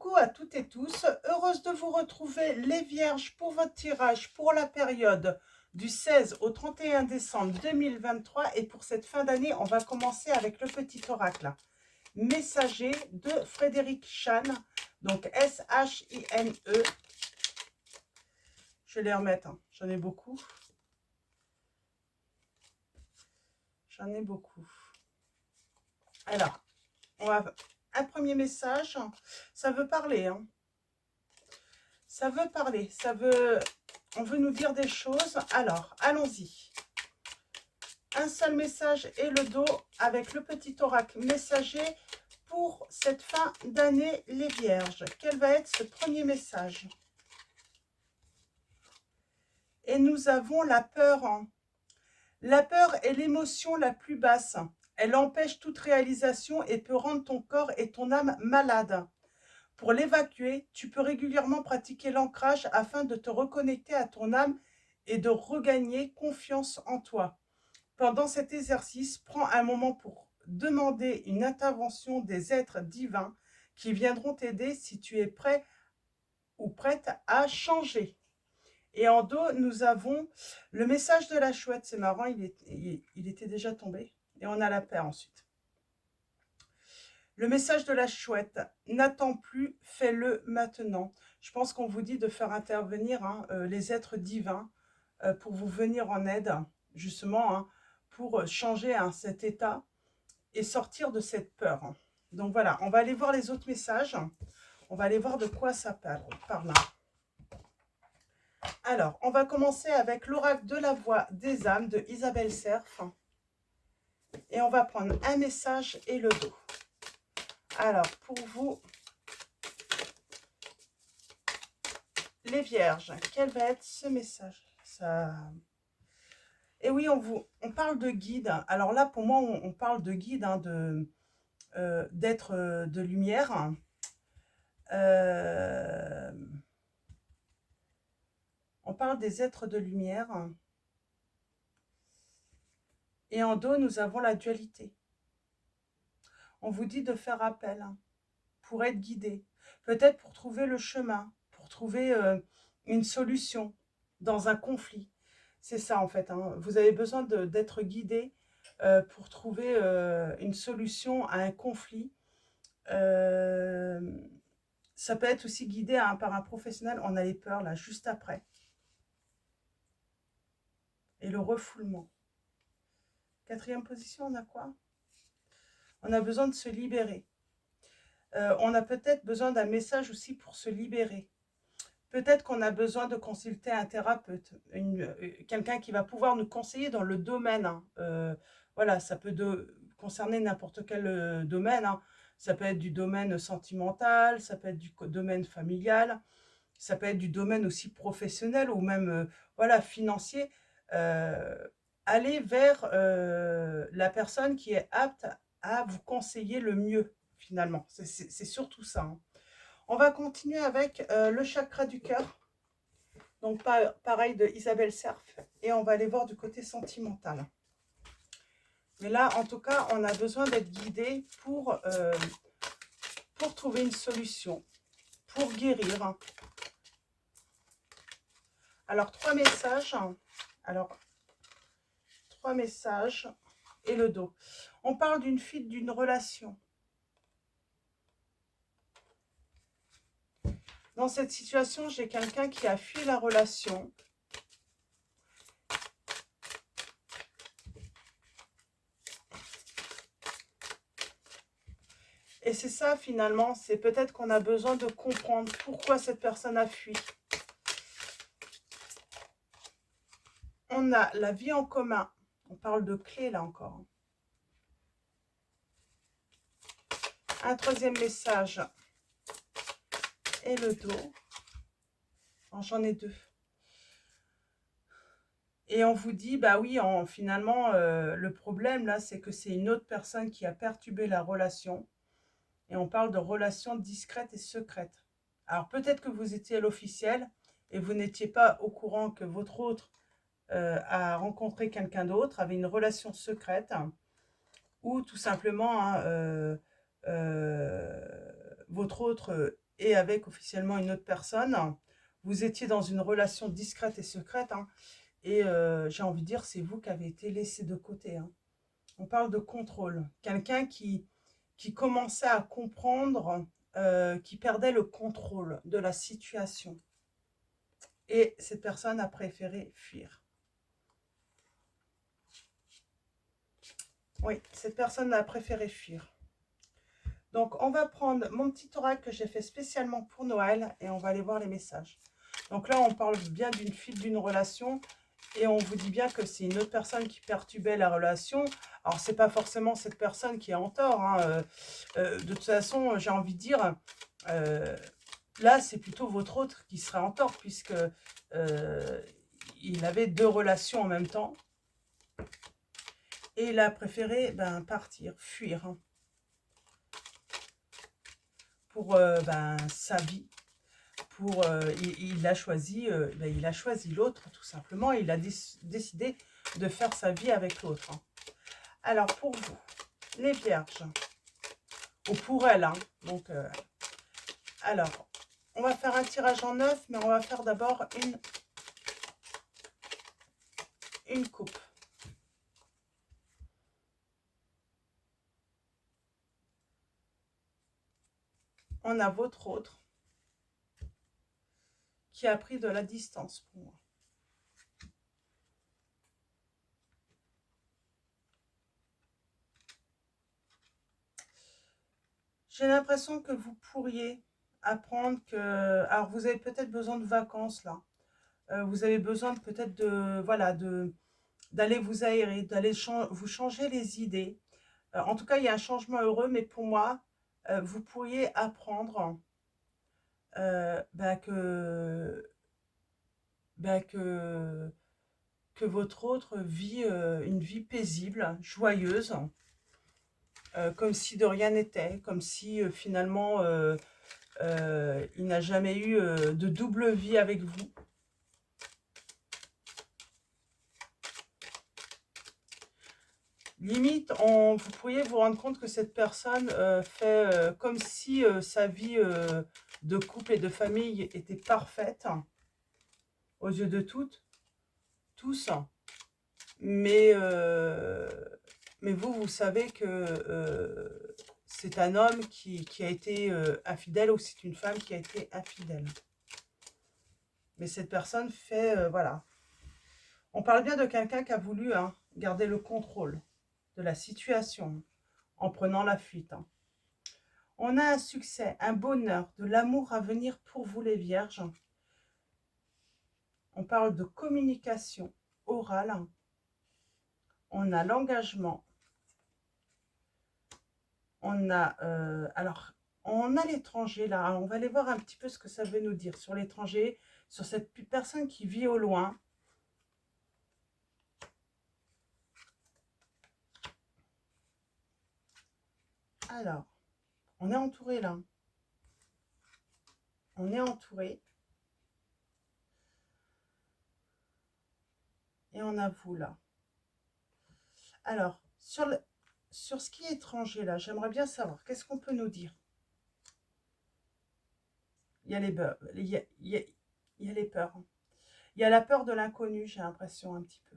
Coucou à toutes et tous, heureuse de vous retrouver les Vierges pour votre tirage pour la période du 16 au 31 décembre 2023 et pour cette fin d'année, on va commencer avec le petit oracle messager de Frédéric Chan, donc S-H-I-N-E. Je vais les remettre, hein. J'en ai beaucoup. J'en ai beaucoup. Alors, on va un premier message, ça veut parler, hein. Ça veut parler, on veut nous dire des choses. Alors, allons-y. Un seul message et le dos avec le petit oracle messager pour cette fin d'année, les Vierges. Quel va être ce premier message? Et nous avons la peur. La peur est l'émotion la plus basse. Elle empêche toute réalisation et peut rendre ton corps et ton âme malades. Pour l'évacuer, tu peux régulièrement pratiquer l'ancrage afin de te reconnecter à ton âme et de regagner confiance en toi. Pendant cet exercice, prends un moment pour demander une intervention des êtres divins qui viendront t'aider si tu es prêt ou prête à changer. Et en dos, nous avons le message de la chouette. C'est marrant, il était déjà tombé. Et on a la paix ensuite. Le message de la chouette, n'attends plus, fais-le maintenant. Je pense qu'on vous dit de faire intervenir les êtres divins pour vous venir en aide, justement, pour changer cet état et sortir de cette peur. Donc voilà, on va aller voir les autres messages. On va aller voir de quoi ça parle. Alors, on va commencer avec l'oracle de la voix des âmes de Isabelle Cerf. Et on va prendre un message et le dos. Alors, pour vous, les Vierges, quel va être ce message? Et oui, on parle de guide. Alors là, pour moi, on parle de guide, d'être de lumière. On parle des êtres de lumière. Et en dos, nous avons la dualité. On vous dit de faire appel pour être guidé. Peut-être pour trouver le chemin, pour trouver une solution dans un conflit. C'est ça en fait. Vous avez besoin d'être guidé pour trouver une solution à un conflit. Ça peut être aussi guidé par un professionnel. On a les peurs là, juste après. Et le refoulement. Quatrième position, on a quoi? On a besoin de se libérer. On a peut-être besoin d'un message aussi pour se libérer. Peut-être qu'on a besoin de consulter un thérapeute, quelqu'un qui va pouvoir nous conseiller dans le domaine. Voilà, ça peut concerner n'importe quel domaine. Ça peut être du domaine sentimental, ça peut être du domaine familial, ça peut être du domaine aussi professionnel ou même voilà, financier. Allez vers la personne qui est apte à vous conseiller le mieux, finalement. C'est surtout ça. On va continuer avec le chakra du cœur. Donc, pareil de Isabelle Cerf. Et on va aller voir du côté sentimental. Mais là, en tout cas, on a besoin d'être guidé pour trouver une solution, pour guérir. Alors, 3 messages. Alors, 3 messages et le dos. On parle d'une fuite d'une relation. Dans cette situation, j'ai quelqu'un qui a fui la relation. Et c'est ça finalement, c'est peut-être qu'on a besoin de comprendre pourquoi cette personne a fui. On a la vie en commun. On parle de clés là encore. Un troisième message. Et le dos. J'en ai 2. Et on vous dit, bah oui, finalement, le problème là, c'est que c'est une autre personne qui a perturbé la relation. Et on parle de relations discrètes et secrètes. Alors peut-être que vous étiez à l'officiel et vous n'étiez pas au courant que votre autre a rencontré quelqu'un d'autre, avait une relation secrète, ou tout simplement votre autre et avec officiellement une autre personne. Vous étiez dans une relation discrète et secrète, hein, et j'ai envie de dire, c'est vous qui avez été laissé de côté, hein. On parle de contrôle. Quelqu'un qui commençait à comprendre, qui perdait le contrôle de la situation. Et cette personne a préféré fuir. Oui, cette personne a préféré fuir. Donc, on va prendre mon petit oracle que j'ai fait spécialement pour Noël et on va aller voir les messages. Donc là, on parle bien d'une fuite d'une relation et on vous dit bien que c'est une autre personne qui perturbait la relation. Alors, c'est pas forcément cette personne qui est en tort, hein. De toute façon, j'ai envie de dire, là, c'est plutôt votre autre qui serait en tort puisque il avait deux relations en même temps et il a préféré partir, fuir, hein, pour sa vie. Il a choisi, il a choisi l'autre tout simplement. Il a décidé de faire sa vie avec l'autre, hein. Alors pour vous, les vierges, ou pour elle, hein, donc alors on va faire un tirage en 9, mais on va faire d'abord une coupe. On a votre autre qui a pris de la distance pour moi. J'ai l'impression que vous pourriez apprendre que... Alors, vous avez peut-être besoin de vacances, là. Vous avez besoin peut-être de... Voilà, d'aller vous aérer, d'aller vous changer les idées. En tout cas, il y a un changement heureux, mais pour moi, vous pourriez apprendre que votre autre vit une vie paisible, joyeuse, comme si de rien n'était, comme si finalement il n'a jamais eu de double vie avec vous. Limite, vous pourriez vous rendre compte que cette personne fait comme si sa vie de couple et de famille était parfaite aux yeux de tous. Mais vous savez que c'est un homme qui a été infidèle ou c'est une femme qui a été infidèle. Mais cette personne fait, voilà. On parle bien de quelqu'un qui a voulu garder le contrôle de la situation en prenant la fuite. On a un succès, un bonheur, de l'amour à venir pour vous les vierges. On parle de communication orale. On a l'engagement. On a, alors, on a l'étranger là. On va aller voir un petit peu ce que ça veut nous dire sur l'étranger, sur cette personne qui vit au loin. Alors, on est entouré là. On est entouré. Et on a vous là. Alors, sur ce qui est étranger là, j'aimerais bien savoir, qu'est-ce qu'on peut nous dire? Il y a les peurs. Il y a les peurs. Il y a la peur de l'inconnu, j'ai l'impression un petit peu.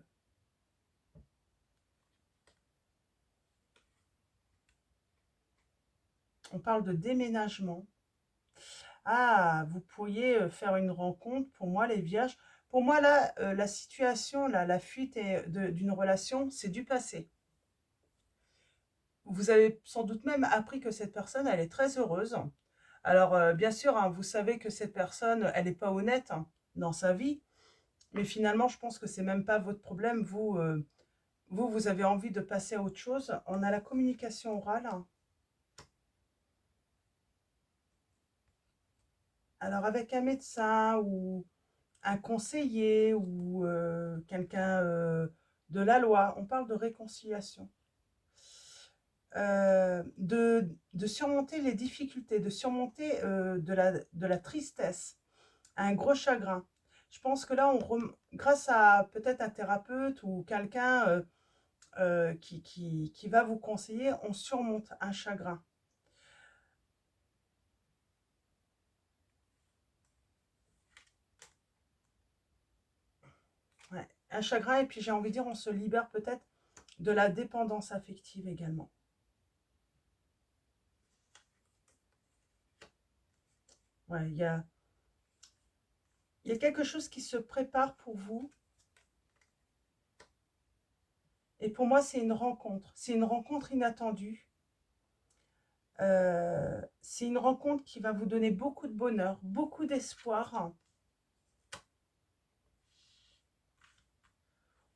On parle de déménagement. Ah, vous pourriez faire une rencontre. Pour moi, les vierges. Pour moi, là, la situation, là, la fuite d'une relation, c'est du passé. Vous avez sans doute même appris que cette personne, elle est très heureuse. Alors, bien sûr, hein, vous savez que cette personne, elle n'est pas honnête dans sa vie. Mais finalement, je pense que c'est même pas votre problème. Vous avez envie de passer à autre chose. On a la communication orale. Alors, avec un médecin ou un conseiller ou quelqu'un de la loi, on parle de réconciliation. De surmonter les difficultés, de surmonter de la tristesse, un gros chagrin. Je pense que là, grâce à peut-être un thérapeute ou quelqu'un qui va vous conseiller, on surmonte un chagrin. Ouais, un chagrin, et puis j'ai envie de dire, on se libère peut-être de la dépendance affective également. Ouais, il y a quelque chose qui se prépare pour vous. Et pour moi, c'est une rencontre. C'est une rencontre inattendue. C'est une rencontre qui va vous donner beaucoup de bonheur, beaucoup d'espoir.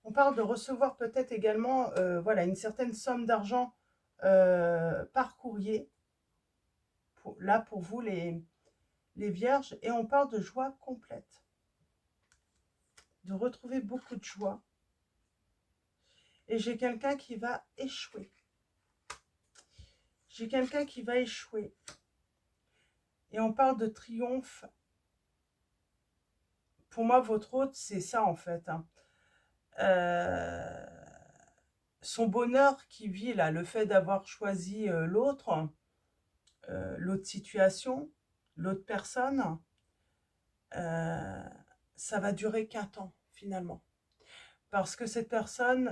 On parle de recevoir peut-être également voilà, une certaine somme d'argent par courrier. Là, pour vous, les vierges. Et on parle de joie complète. De retrouver beaucoup de joie. Et j'ai quelqu'un qui va échouer. J'ai quelqu'un qui va échouer. Et on parle de triomphe. Pour moi, votre hôte, c'est ça en fait. Hein. Son bonheur qui vit là, le fait d'avoir choisi l'autre situation, l'autre personne, ça va durer qu'un temps finalement. Parce que cette personne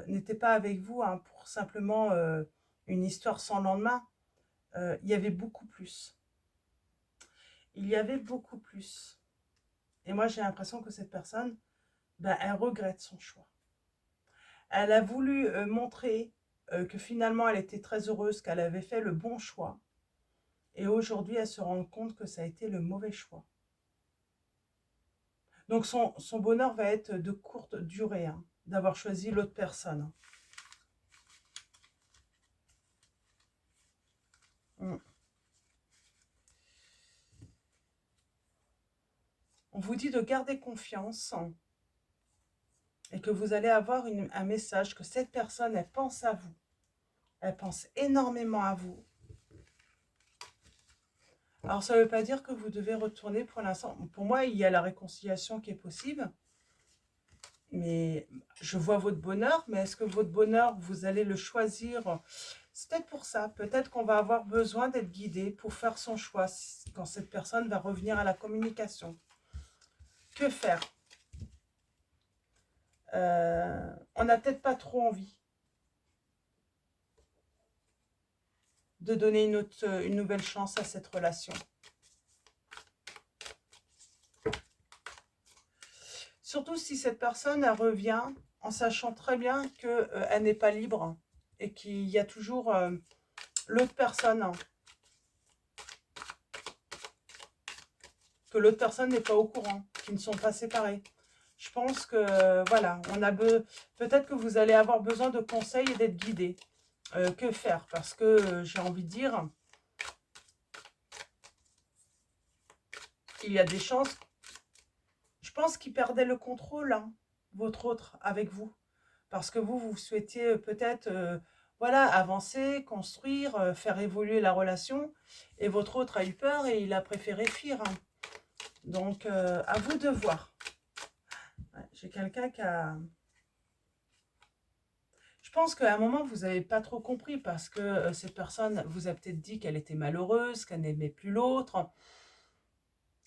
n'était pas avec vous hein, pour simplement une histoire sans lendemain. Il y avait beaucoup plus. Il y avait beaucoup plus. Et moi, j'ai l'impression que cette personne, ben, elle regrette son choix. Elle a voulu montrer que finalement, elle était très heureuse, qu'elle avait fait le bon choix. Et aujourd'hui, elle se rend compte que ça a été le mauvais choix. Donc, son bonheur va être de courte durée, hein, d'avoir choisi l'autre personne. Mm. On vous dit de garder confiance et que vous allez avoir un message, que cette personne, elle pense à vous. Elle pense énormément à vous. Alors, ça ne veut pas dire que vous devez retourner pour l'instant. Pour moi, il y a la réconciliation qui est possible. Mais je vois votre bonheur, mais est-ce que votre bonheur, vous allez le choisir? C'est peut-être pour ça. Peut-être qu'on va avoir besoin d'être guidé pour faire son choix quand cette personne va revenir à la communication. Que faire? On n'a peut-être pas trop envie de donner une nouvelle chance à cette relation. Surtout si cette personne elle revient en sachant très bien qu'elle n'est pas libre et qu'il y a toujours l'autre personne, que l'autre personne n'est pas au courant, qu'ils ne sont pas séparés. Je pense que voilà, peut-être que vous allez avoir besoin de conseils et d'être guidé. Que faire? Parce que j'ai envie de dire, il y a des chances. Je pense qu'il perdait le contrôle, hein, votre autre, avec vous. Parce que vous souhaitiez peut-être voilà, avancer, construire, faire évoluer la relation. Et votre autre a eu peur et il a préféré fuir. Hein. Donc, à vous de voir. Ouais, j'ai quelqu'un qui a... Je pense qu'à un moment, vous n'avez pas trop compris parce que cette personne vous a peut-être dit qu'elle était malheureuse, qu'elle n'aimait plus l'autre.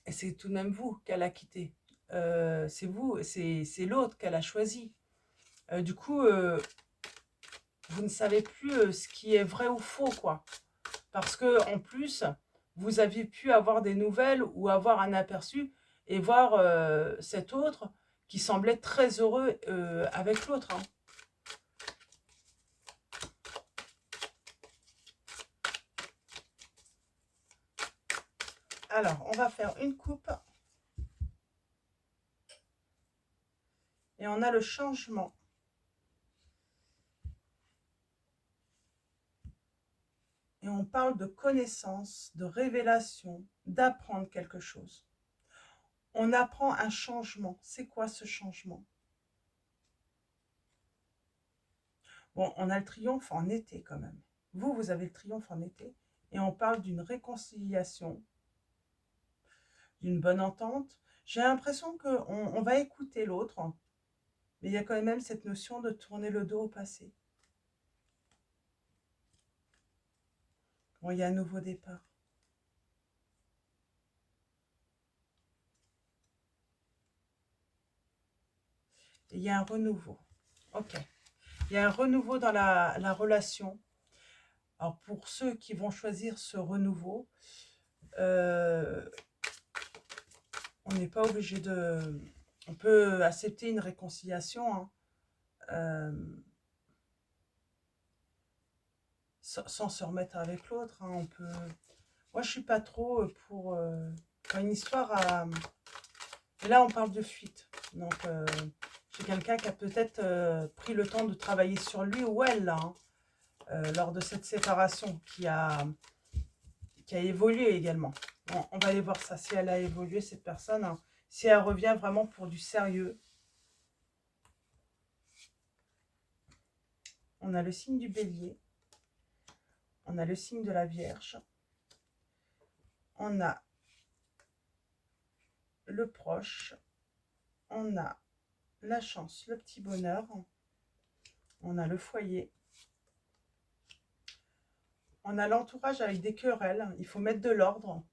Et c'est tout de même vous qu'elle a quitté. C'est vous, c'est l'autre qu'elle a choisi. Du coup, vous ne savez plus ce qui est vrai ou faux, quoi. Parce que en plus, vous aviez pu avoir des nouvelles ou avoir un aperçu et voir cet autre qui semblait très heureux avec l'autre. Hein. Alors, on va faire une coupe. Et on a le changement. Et on parle de connaissance, de révélation, d'apprendre quelque chose. On apprend un changement. C'est quoi ce changement? Bon, on a le triomphe en été quand même. Vous avez le triomphe en été. Et on parle d'une réconciliation, d'une bonne entente. J'ai l'impression qu'on va écouter l'autre, mais il y a quand même cette notion de tourner le dos au passé. Bon, il y a un nouveau départ. Il y a un renouveau. Ok. Il y a un renouveau dans la relation. Alors, pour ceux qui vont choisir ce renouveau, on n'est pas obligé de... On peut accepter une réconciliation, hein, sans se remettre avec l'autre. Hein, on peut... Moi, je suis pas trop pour une histoire à... Et là, on parle de fuite. Donc, j'ai quelqu'un qui a peut-être pris le temps de travailler sur lui ou elle, là, hein, lors de cette séparation, qui a évolué également. Bon, on va aller voir ça, si elle a évolué, cette personne, hein, si elle revient vraiment pour du sérieux. On a le signe du bélier. On a le signe de la Vierge. On a le proche. On a la chance, le petit bonheur. On a le foyer. On a l'entourage avec des querelles. Il faut mettre de l'ordre.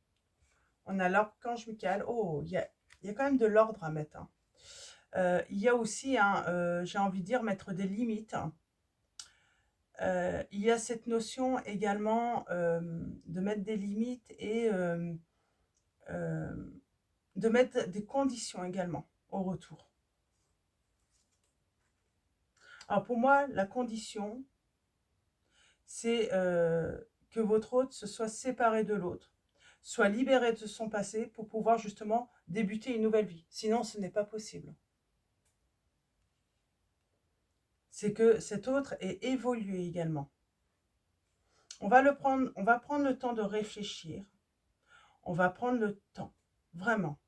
On a l'archange Michael. Oh, il y a quand même de l'ordre à mettre. Hein. Il y a aussi, hein, j'ai envie de dire, mettre des limites. Hein. Il y a cette notion également de mettre des limites et de mettre des conditions également au retour. Alors pour moi, la condition, c'est que votre hôte se soit séparé de l'autre, soit libéré de son passé pour pouvoir justement débuter une nouvelle vie. Sinon, ce n'est pas possible. C'est que cet autre ait évolué également. On va prendre le temps de réfléchir. On va prendre le temps, vraiment.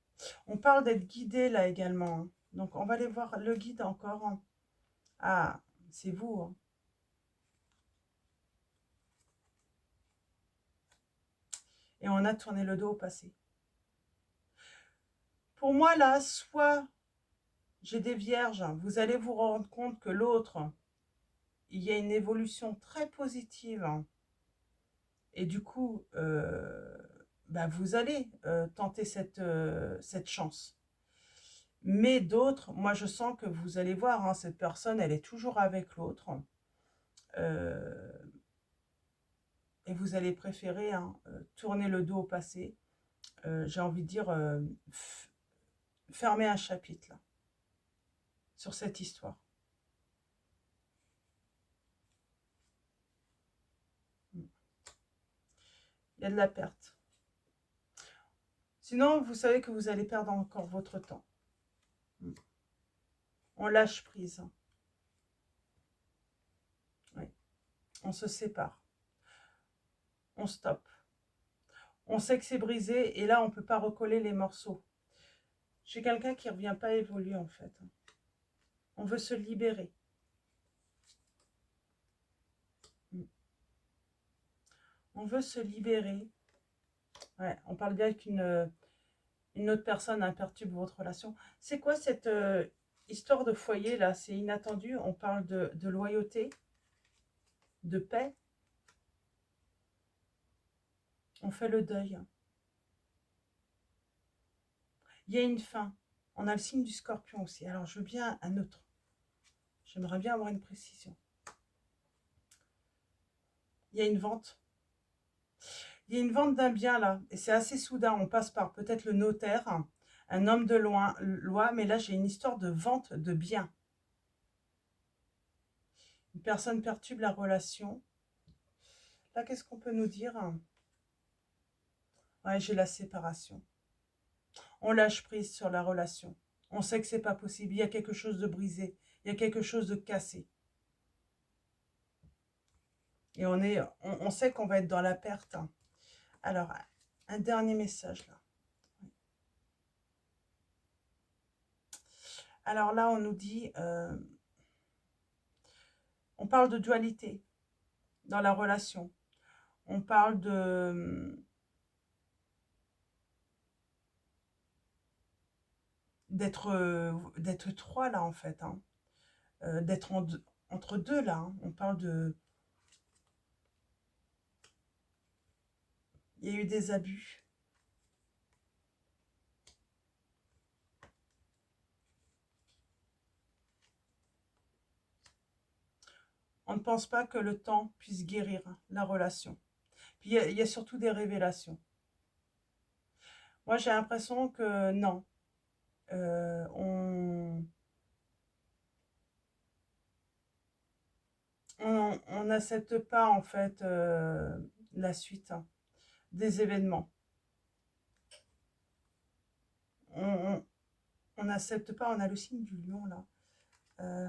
On parle d'être guidé là également. Hein. Donc, on va aller voir le guide encore. Hein. Ah, c'est vous. Hein. Et on a tourné le dos au passé. Pour moi, là, soit j'ai des vierges, vous allez vous rendre compte que l'autre, il y a une évolution très positive. Hein. Et du coup, vous allez tenter cette chance. Mais d'autres, moi je sens que vous allez voir, hein, cette personne, elle est toujours avec l'autre. Et vous allez préférer hein, tourner le dos au passé. J'ai envie de dire, fermer un chapitre là, sur cette histoire. Il y a de la perte. Sinon, vous savez que vous allez perdre encore votre temps. On lâche prise. Oui. On se sépare. On stoppe. On sait que c'est brisé et là, on ne peut pas recoller les morceaux. J'ai quelqu'un qui ne revient pas évoluer en fait. On veut se libérer. On veut se libérer. Ouais, on parle bien qu'une autre personne imperturbe votre relation. C'est quoi cette histoire de foyer là? C'est inattendu. On parle de loyauté, de paix. On fait le deuil. Il y a une fin. On a le signe du scorpion aussi. Alors, je veux bien un autre. J'aimerais bien avoir une précision. Il y a une vente. Il y a une vente d'un bien là. Et c'est assez soudain. On passe par peut-être le notaire, un homme de loi. Mais là, j'ai une histoire de vente de biens. Une personne perturbe la relation. Là, qu'est-ce qu'on peut nous dire? Ouais, j'ai la séparation. On lâche prise sur la relation. On sait que c'est pas possible. Il y a quelque chose de brisé. Il y a quelque chose de cassé. Et on sait qu'on va être dans la perte. Alors, un dernier message là. Alors là, on nous dit, on parle de dualité dans la relation. On parle d'être trois là en fait. Hein. D'être entre deux là. Hein. On parle de... Il y a eu des abus. On ne pense pas que le temps puisse guérir la relation. Puis il y a surtout des révélations. Moi, j'ai l'impression que non. On n'accepte pas, en fait, la suite des événements. On n'accepte pas, on a le signe du lion, là. Euh,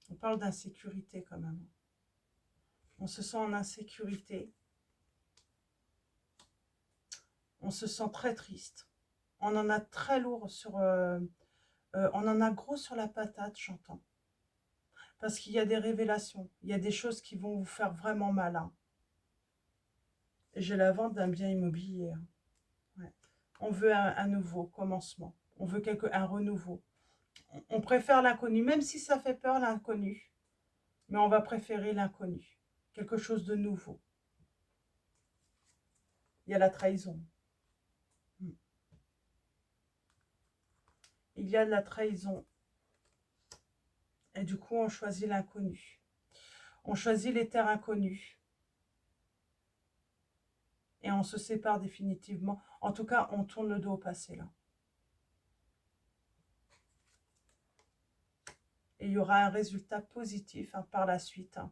on parle d'insécurité, quand même. On se sent en insécurité. On se sent très triste. On en a très lourd sur... on en a gros sur la patate, j'entends. Parce qu'il y a des révélations. Il y a des choses qui vont vous faire vraiment mal. Hein. J'ai la vente d'un bien immobilier. Hein. Ouais. On veut un nouveau commencement. On veut un renouveau. On préfère l'inconnu, même si ça fait peur l'inconnu. Mais on va préférer l'inconnu. Quelque chose de nouveau. Il y a la trahison. Il y a de la trahison. Et du coup, on choisit l'inconnu. On choisit les terres inconnues. Et on se sépare définitivement. En tout cas, on tourne le dos au passé, là. Et il y aura un résultat positif hein, par la suite. Hein.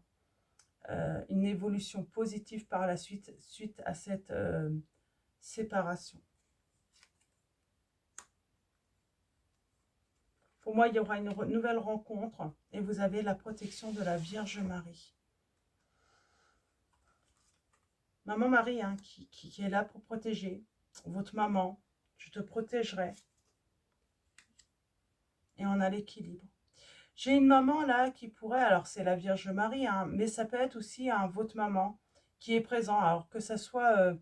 Une évolution positive par la suite, suite à cette séparation. Pour moi, il y aura une nouvelle rencontre et vous avez la protection de la Vierge Marie. Maman Marie, hein, qui est là pour protéger votre maman. Je te protégerai. Et on a l'équilibre. J'ai une maman là qui pourrait, alors c'est la Vierge Marie, hein, mais ça peut être aussi hein, votre maman qui est présent. Alors que ça soit,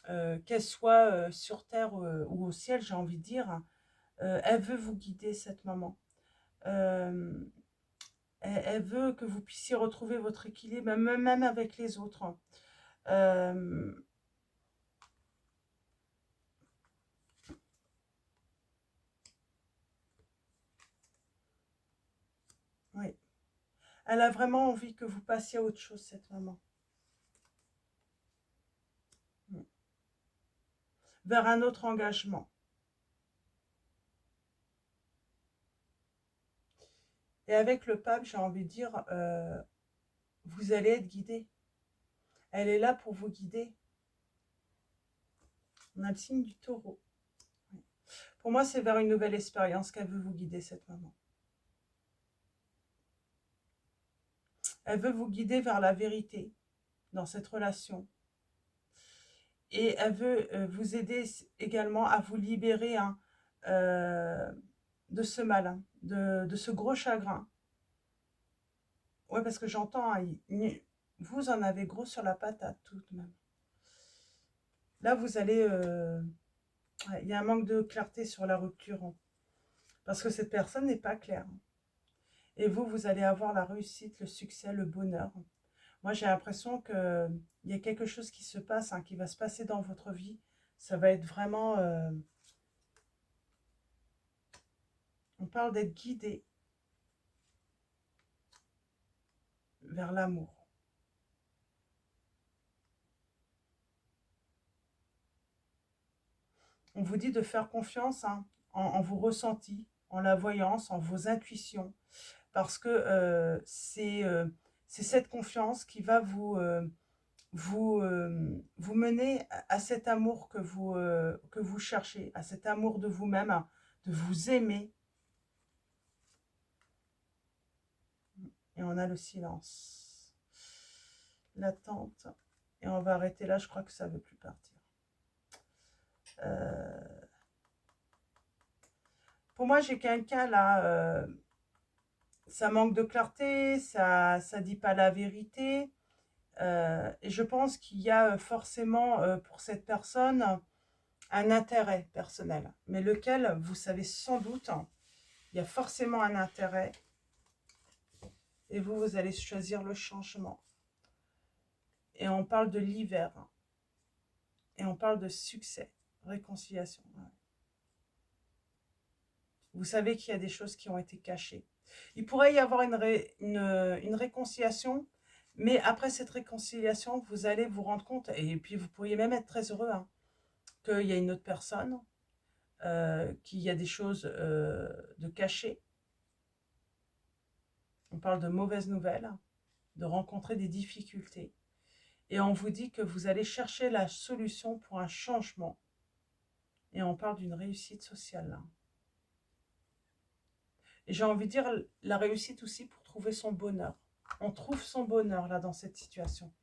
qu'elle soit sur terre ou au ciel, j'ai envie de dire, hein, elle veut vous guider cette maman. Elle veut que vous puissiez retrouver votre équilibre, même avec les autres. Oui. Elle a vraiment envie que vous passiez à autre chose, cette maman. Vers un autre engagement. Et avec le pape, j'ai envie de dire, vous allez être guidé. Elle est là pour vous guider. On a le signe du taureau. Pour moi, c'est vers une nouvelle expérience qu'elle veut vous guider, cette maman. Elle veut vous guider vers la vérité dans cette relation. Et elle veut vous aider également à vous libérer hein, de ce mal, hein, de ce gros chagrin. Ouais, parce que j'entends, hein, vous en avez gros sur la patate tout de même. Là, vous allez... il y a un manque de clarté sur la rupture. Hein, parce que cette personne n'est pas claire. Hein. Et vous, vous allez avoir la réussite, le succès, le bonheur. Moi, j'ai l'impression qu'il y a quelque chose qui se passe, hein, qui va se passer dans votre vie. Ça va être vraiment... on parle d'être guidé vers l'amour. On vous dit de faire confiance hein, en vos ressentis, en la voyance, en vos intuitions. Parce que c'est cette confiance qui va vous mener à cet amour que vous cherchez, à cet amour de vous-même, de vous aimer. Et on a le silence, l'attente. Et on va arrêter là, je crois que ça ne veut plus partir. Pour moi, j'ai quelqu'un là, ça manque de clarté, ça dit pas la vérité. Et je pense qu'il y a forcément pour cette personne un intérêt personnel. Mais lequel, vous savez sans doute, hein, il y a forcément un intérêt. Et vous allez choisir le changement. Et on parle de l'hiver. Et on parle de succès, réconciliation. Ouais. Vous savez qu'il y a des choses qui ont été cachées. Il pourrait y avoir une réconciliation, mais après cette réconciliation, vous allez vous rendre compte, et puis vous pourriez même être très heureux, hein, qu'il y a une autre personne, qu'il y a des choses de cachées. On parle de mauvaises nouvelles, de rencontrer des difficultés. Et on vous dit que vous allez chercher la solution pour un changement. Et on parle d'une réussite sociale, là. Et j'ai envie de dire la réussite aussi pour trouver son bonheur. On trouve son bonheur, là, dans cette situation.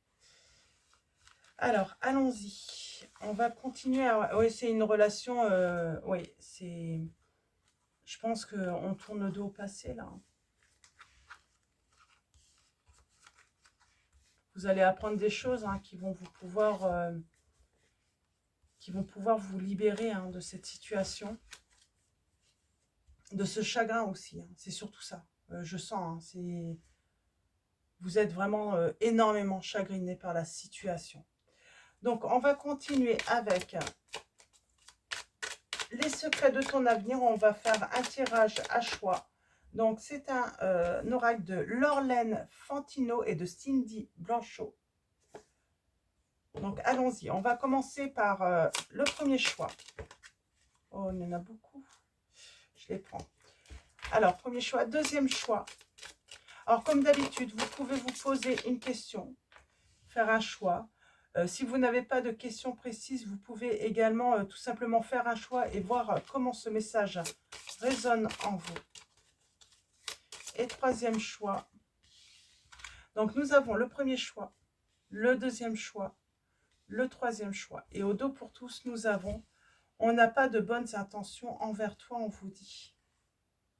Alors, allons-y. On va continuer à... Oui, c'est une relation... oui, c'est... Je pense qu'on tourne le dos au passé, là. Vous allez apprendre des choses, hein, qui vont pouvoir vous libérer, hein, de cette situation. De ce chagrin aussi, hein. C'est surtout ça. Je sens, hein, vous êtes vraiment énormément chagriné par la situation. Donc, on va continuer avec les secrets de ton avenir. On va faire un tirage à choix. Donc, c'est un oracle de Laurelaine Fantino et de Cindy Blanchot. Donc, allons-y. On va commencer par le premier choix. Oh, il y en a beaucoup. Je les prends. Alors, premier choix. Deuxième choix. Alors, comme d'habitude, vous pouvez vous poser une question, faire un choix. Si vous n'avez pas de questions précises, vous pouvez également tout simplement faire un choix et voir comment ce message résonne en vous. Et troisième choix. Donc, nous avons le premier choix, le deuxième choix, le troisième choix. Et au dos pour tous, nous avons « On n'a pas de bonnes intentions envers toi, on vous dit. »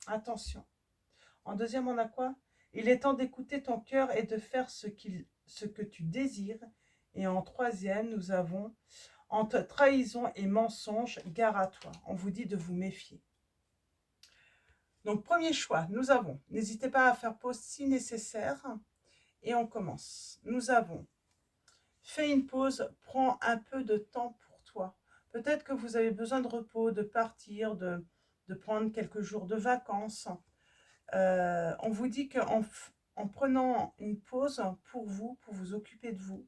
Attention. En deuxième, on a quoi? Il est temps d'écouter ton cœur et de faire ce que tu désires. Et en troisième, nous avons entre trahison et mensonge, gare à toi. On vous dit de vous méfier. Donc, premier choix, nous avons, n'hésitez pas à faire pause si nécessaire. Et on commence. Nous avons, fais une pause, prends un peu de temps pour toi. Peut-être que vous avez besoin de repos, de partir, de prendre quelques jours de vacances. On vous dit qu'en prenant une pause pour vous occuper de vous,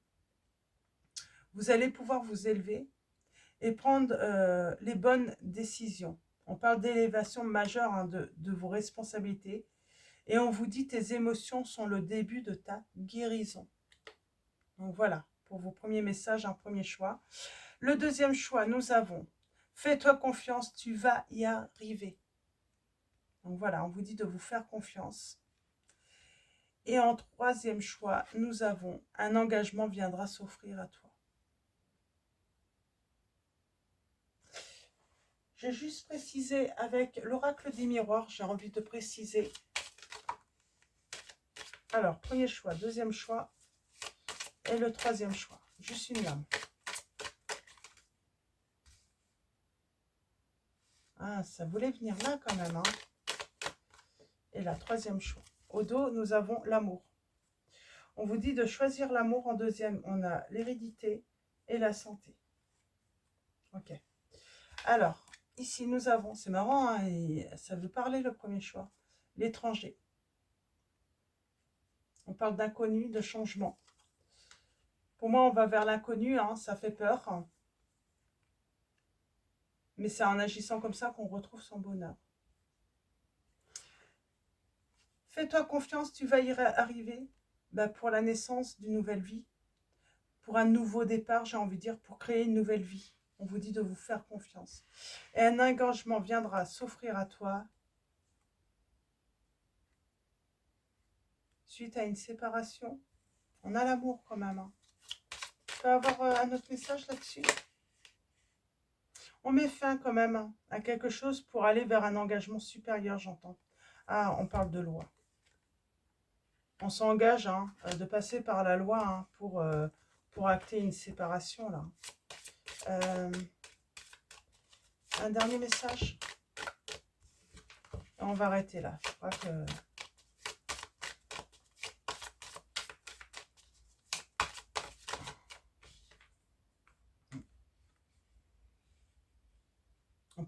vous allez pouvoir vous élever et prendre les bonnes décisions. On parle d'élévation majeure, hein, de vos responsabilités. Et on vous dit tes émotions sont le début de ta guérison. Donc voilà, pour vos premiers messages, un premier choix. Le deuxième choix, nous avons fais-toi confiance, tu vas y arriver. Donc voilà, on vous dit de vous faire confiance. Et en troisième choix, nous avons un engagement viendra s'offrir à toi. J'ai juste précisé avec l'oracle des miroirs, j'ai envie de préciser. Alors, premier choix, deuxième choix et le troisième choix. Juste une lame. Ah, ça voulait venir là quand même, hein. Et la troisième choix. Au dos, nous avons l'amour. On vous dit de choisir l'amour. En deuxième, on a l'hérédité et la santé. Ok. Alors, ici, nous avons, c'est marrant, hein, et ça veut parler le premier choix, l'étranger. On parle d'inconnu, de changement. Pour moi, on va vers l'inconnu, hein, ça fait peur. Hein. Mais c'est en agissant comme ça qu'on retrouve son bonheur. Fais-toi confiance, tu vas y arriver, pour la naissance d'une nouvelle vie. Pour un nouveau départ, j'ai envie de dire, pour créer une nouvelle vie. On vous dit de vous faire confiance. Et un engagement viendra s'offrir à toi suite à une séparation. On a l'amour quand même. Hein. Tu peux avoir un autre message là-dessus? On met fin quand même, hein, à quelque chose pour aller vers un engagement supérieur, j'entends. Ah, on parle de loi. On s'engage, hein, de passer par la loi, hein, pour acter une séparation, là. Un dernier message. On va arrêter là. Je crois que...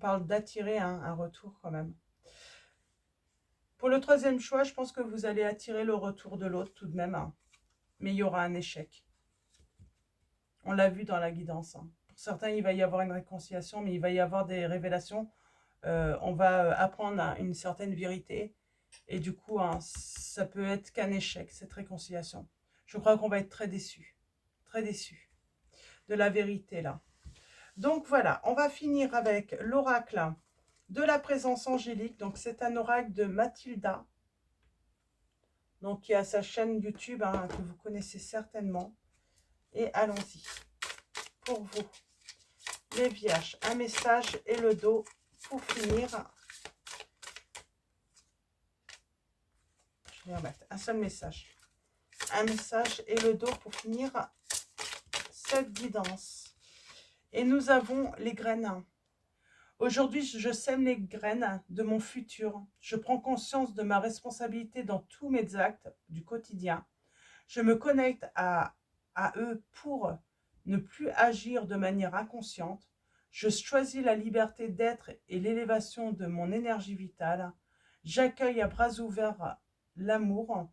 parle d'attirer un retour quand même. Pour le troisième choix, je pense que vous allez attirer le retour de l'autre tout de même, hein. Mais il y aura un échec. On l'a vu dans la guidance, hein. Pour certains, il va y avoir une réconciliation, mais il va y avoir des révélations. On va apprendre une certaine vérité. Et du coup, hein, ça peut être qu'un échec, cette réconciliation. Je crois qu'on va être très déçus de la vérité là. Donc voilà, on va finir avec l'oracle de la présence angélique. Donc c'est un oracle de Mathilda, donc qui a sa chaîne YouTube, hein, que vous connaissez certainement. Et allons-y pour vous, les vierges, un message et le dos pour finir. Je vais remettre un seul message. Un message et le dos pour finir cette guidance. Et nous avons les graines. Aujourd'hui, je sème les graines de mon futur. Je prends conscience de ma responsabilité dans tous mes actes du quotidien. Je me connecte à eux pour ne plus agir de manière inconsciente. Je choisis la liberté d'être et l'élévation de mon énergie vitale. J'accueille à bras ouverts l'amour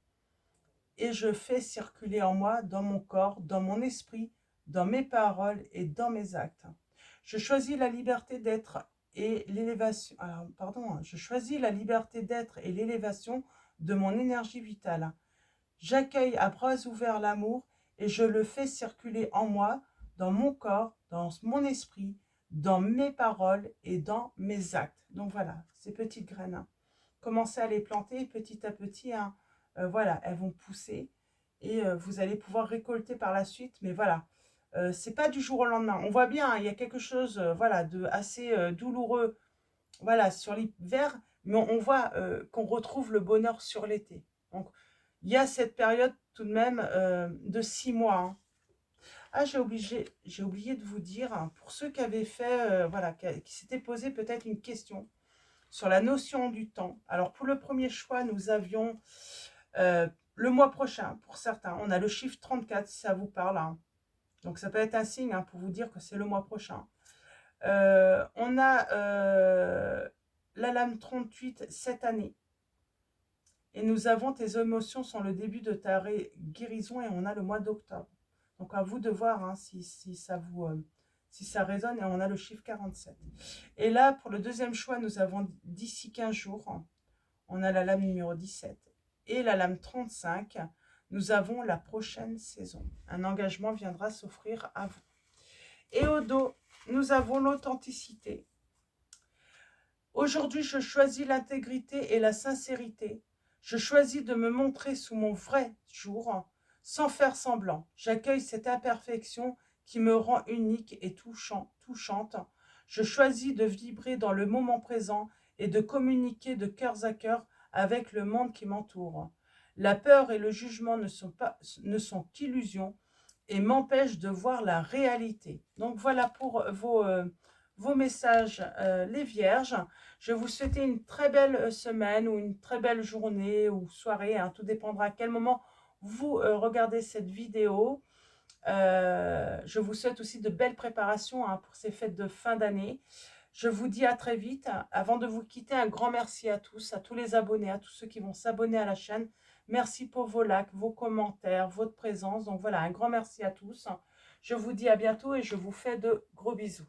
et je fais circuler en moi, dans mon corps, dans mon esprit, dans mes paroles et dans mes actes. Je choisis la liberté d'être et l'élévation. Je choisis la liberté d'être et l'élévation de mon énergie vitale. J'accueille à bras ouverts l'amour et je le fais circuler en moi, dans mon corps, dans mon esprit, dans mes paroles et dans mes actes. Donc voilà, ces petites graines, hein. Commencez à les planter petit à petit, hein. Voilà, elles vont pousser et vous allez pouvoir récolter par la suite. Mais voilà, c'est pas du jour au lendemain. On voit bien, hein, il y a quelque chose voilà, de assez douloureux, voilà, sur l'hiver, mais on voit qu'on retrouve le bonheur sur l'été. Donc, il y a cette période tout de même de 6 mois, hein. Ah, j'ai oublié de vous dire, hein, pour ceux qui avaient fait, voilà, qui s'étaient posé peut-être une question sur la notion du temps. Alors, pour le premier choix, nous avions le mois prochain, pour certains. On a le chiffre 34, si ça vous parle, hein. Donc, ça peut être un signe, hein, pour vous dire que c'est le mois prochain. On a la lame 38 cette année. Et nous avons tes émotions sont le début de ta guérison et on a le mois d'octobre. Donc à vous de voir, hein, si ça vous si ça résonne, et on a le chiffre 47. Et là, pour le deuxième choix, nous avons d'ici 15 jours, on a la lame numéro 17 et la lame 35. Nous avons la prochaine saison. Un engagement viendra s'offrir à vous. Et au dos, nous avons l'authenticité. Aujourd'hui, je choisis l'intégrité et la sincérité. Je choisis de me montrer sous mon vrai jour, sans faire semblant. J'accueille cette imperfection qui me rend unique et touchante. Je choisis de vibrer dans le moment présent et de communiquer de cœur à cœur avec le monde qui m'entoure. La peur et le jugement ne sont qu'illusions et m'empêchent de voir la réalité. Donc voilà pour vos messages, les vierges. Je vous souhaite une très belle semaine ou une très belle journée ou soirée, hein, tout dépendra à quel moment vous regardez cette vidéo. Je vous souhaite aussi de belles préparations, hein, pour ces fêtes de fin d'année. Je vous dis à très vite. Avant de vous quitter, un grand merci à tous les abonnés, à tous ceux qui vont s'abonner à la chaîne. Merci pour vos likes, vos commentaires, votre présence. Donc voilà, un grand merci à tous. Je vous dis à bientôt et je vous fais de gros bisous.